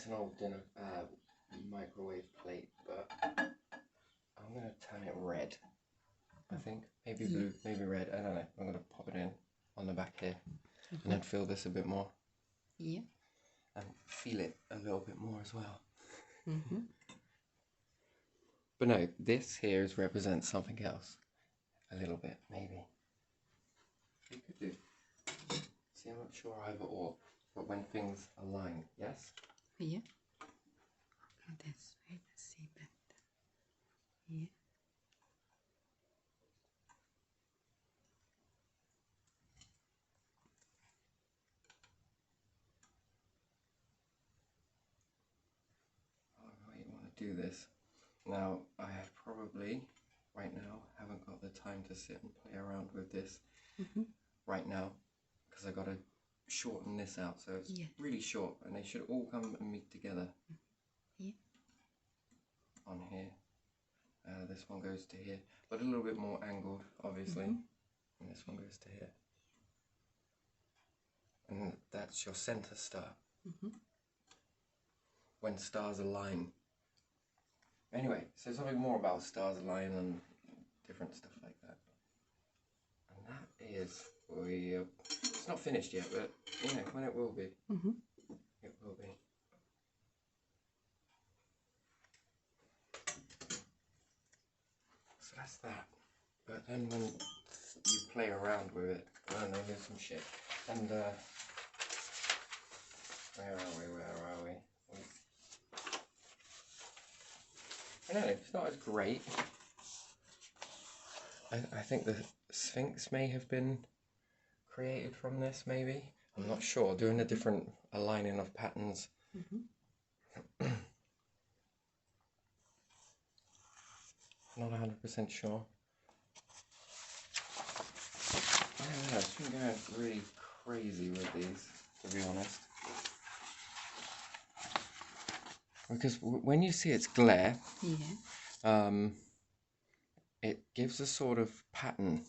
It's an old dinner microwave plate, but I'm going to turn it red. I think maybe blue, maybe red. I don't know. I'm going to pop it in on the back here, and then fill this a bit more. Yeah. And feel it a little bit more as well. But no, this here represents something else. A little bit, maybe. You could do. See, I'm not sure either or, but when things align, yes? Yeah. This way, let's see better. Yeah. Alright, you want to do this. Now, I probably, right now, haven't got the time to sit and play around with this right now, because I got to shorten this out, so it's really short, and they should all come and meet together. Yeah. On here. This one goes to here, but a little bit more angled, obviously, and this one goes to here. And that's your center star. When stars align. Anyway, so something more about stars align and different stuff like that. And that is, it's not finished yet, but you know, when it will be, it will be. So that's that. But then when you play around with it, I don't know, there's some shit. And where are we? I don't know, it's not as great. I think the Sphinx may have been created from this, maybe. I'm not sure, doing a different aligning of patterns. Not 100% sure. I don't know, I've been going really crazy with these, to be honest. Because when you see its glare, it gives a sort of pattern.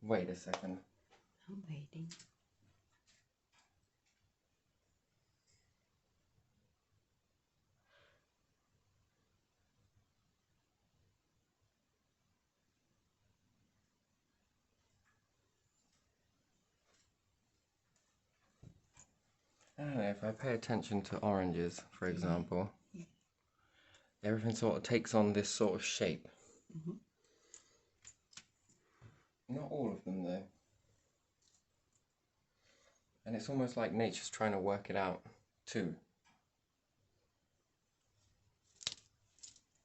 Wait a second. I'm waiting. I don't know, if I pay attention to oranges, for example, everything sort of takes on this sort of shape. Not all of them though. And it's almost like nature's trying to work it out too.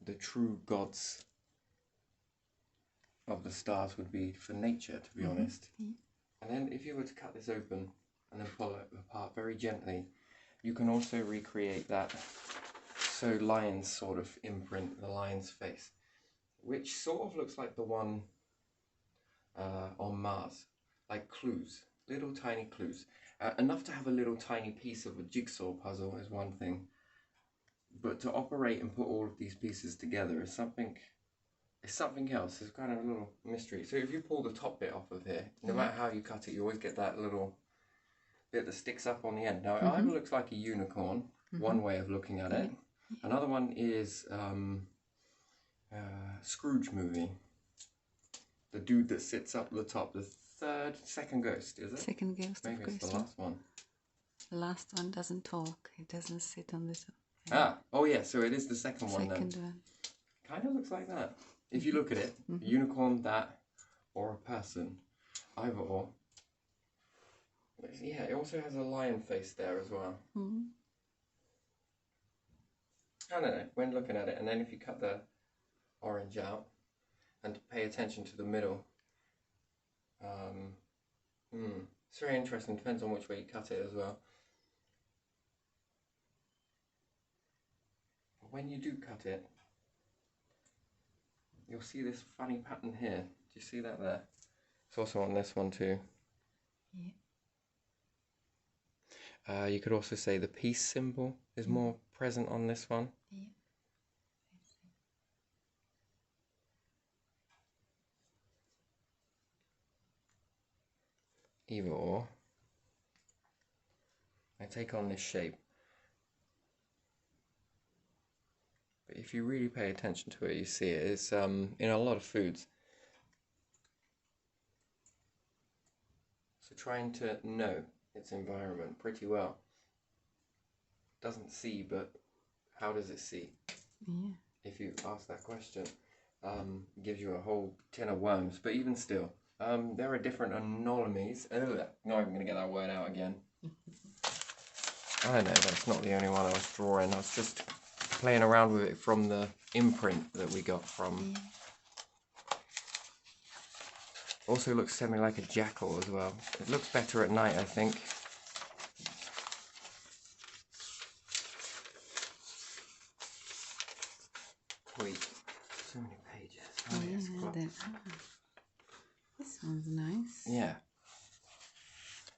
The true gods of the stars would be for nature, to be honest. And then if you were to cut this open and then pull it apart very gently, you can also recreate that lion's sort of imprint, the lion's face, which sort of looks like the one on Mars, like clues, little tiny clues. Enough to have a little tiny piece of a jigsaw puzzle is one thing, but to operate and put all of these pieces together is something else. It's kind of a little mystery. So if you pull the top bit off of here, no matter how you cut it, you always get that little bit that sticks up on the end. Now it either looks like a unicorn, one way of looking at it. Another one is Scrooge movie. The dude that sits up the top, the second ghost, is it? Second ghost. Maybe it's the last one. The last one doesn't talk. It doesn't sit on this. Oh yeah, so it is the second one then. Second one. Kind of looks like that. If you look at it, a unicorn, that, or a person, either or. Yeah, it also has a lion face there as well. I don't know, when looking at it, and then if you cut the orange out and pay attention to the middle, it's very interesting, depends on which way you cut it as well. But when you do cut it, you'll see this funny pattern here. Do you see that there? It's also on this one too. You could also say the peace symbol is more present on this one. Either or. They take on this shape. But if you really pay attention to it, you see it. It's in a lot of foods. So trying to know its environment pretty well. Doesn't see, but how does it see? Yeah. If you ask that question, it gives you a whole tin of worms. But even still, there are different anomalies. Not even going to get that word out again. I know that's not the only one I was drawing. I was just playing around with it from the imprint that we got from. Yeah. Also looks semi like a jackal as well. It looks better at night, I think. Wait, so many pages. Oh, Yeah, yes, clock. This one's nice. Yeah.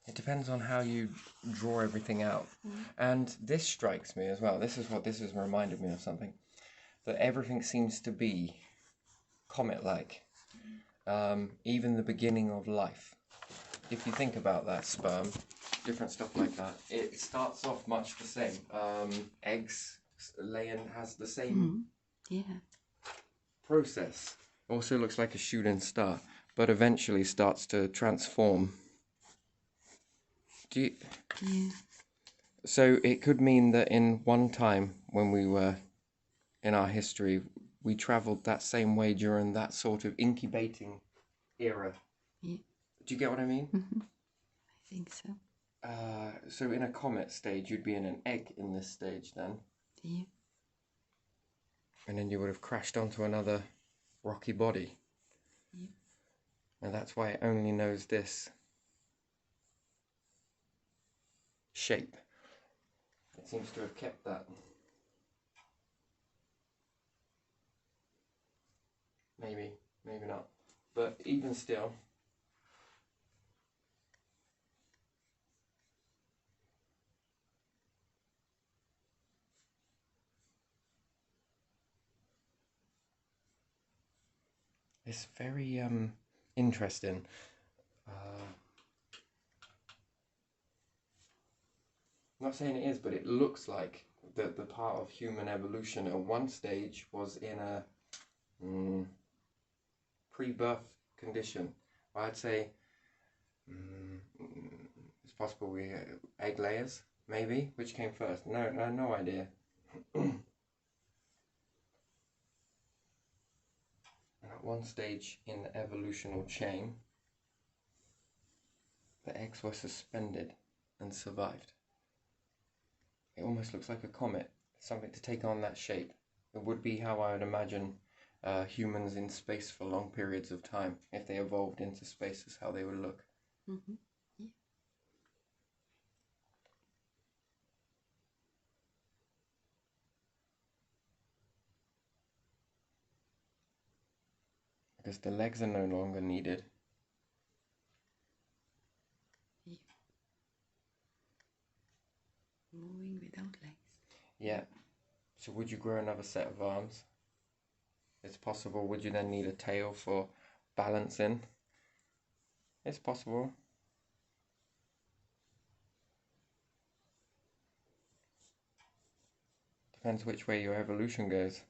It depends on how you draw everything out. And this strikes me as well. This has reminded me of something. That everything seems to be comet-like. Even the beginning of life. If you think about that, sperm, different stuff like that, it starts off much the same. Eggs laying has the same process. Also looks like a shooting star, but eventually starts to transform. So it could mean that in one time when we were in our history, we travelled that same way during that sort of incubating era. Yeah. Do you get what I mean? I think so. So in a comet stage, you'd be in an egg in this stage then. Yeah. And then you would have crashed onto another rocky body. Yeah. And that's why it only knows this shape. It seems to have kept that. Maybe, maybe not. But even still, it's very interesting. I'm not saying it is, but it looks like the part of human evolution at one stage was in a pre-birth condition. I'd say it's possible we egg layers, maybe. Which came first? No idea. At one stage in the evolutional chain, the eggs were suspended and survived. It almost looks like a comet, something to take on that shape. It would be how I would imagine humans in space for long periods of time. If they evolved into space, is how they would look. Mm-hmm. Yeah. Because the legs are no longer needed. Yeah. Moving without legs. Yeah. So would you grow another set of arms? It's possible. Would you then need a tail for balancing? It's possible. Depends which way your evolution goes.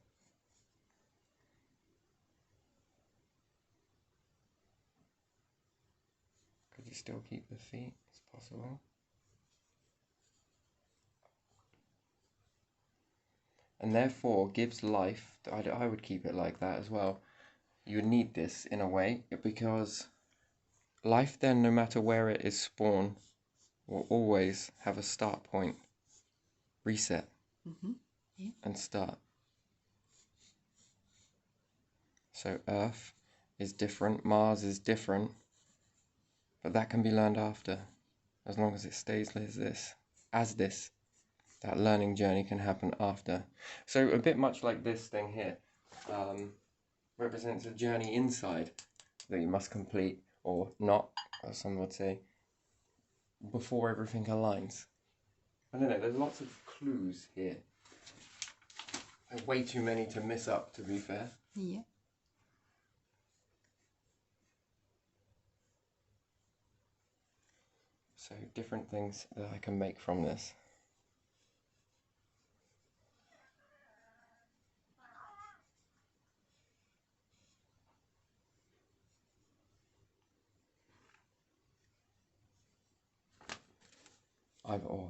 Could you still keep the feet? It's possible. And therefore gives life. I would keep it like that as well. You would need this in a way, because life then, no matter where it is spawned, will always have a start point, reset, and start. So Earth is different, Mars is different, but that can be learned after, as long as it stays as this. That learning journey can happen after. So a bit much like this thing here, represents a journey inside that you must complete, or not, as some would say, before everything aligns. I don't know, there's lots of clues here. There's way too many to miss up, to be fair. Yeah. So different things that I can make from this.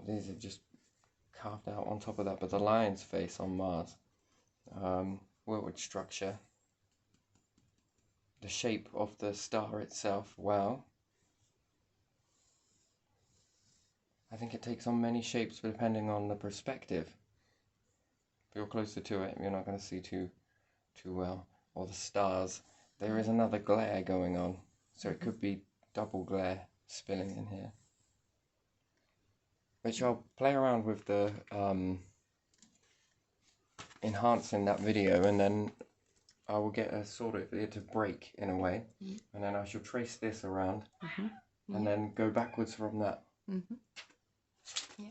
These are just carved out on top of that, but the lion's face on Mars, wordwood structure, the shape of the star itself. Well, I think it takes on many shapes depending on the perspective. If you're closer to it, you're not going to see too well. Or the stars. There is another glare going on, so it could be double glare spilling in here. Which I'll play around with the enhancing that video, and then I will get a sort of it to break in a way, and then I shall trace this around, and then go backwards from that. Yeah.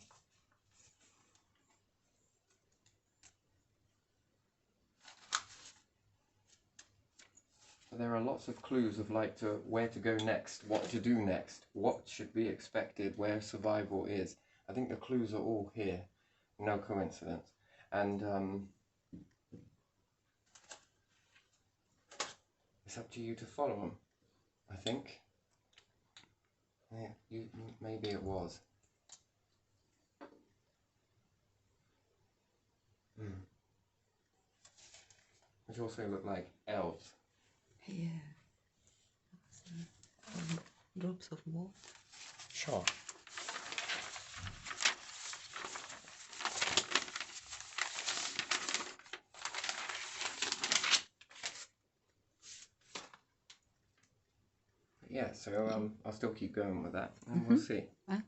There are lots of clues of like to where to go next, what to do next, what should be expected, where survival is. I think the clues are all here, no coincidence, and it's up to you to follow them. I think. Yeah, maybe it was. Which also look like elves. Yeah. Drops of water. Sure. Yeah, so I'll still keep going with that, and we'll see. Okay.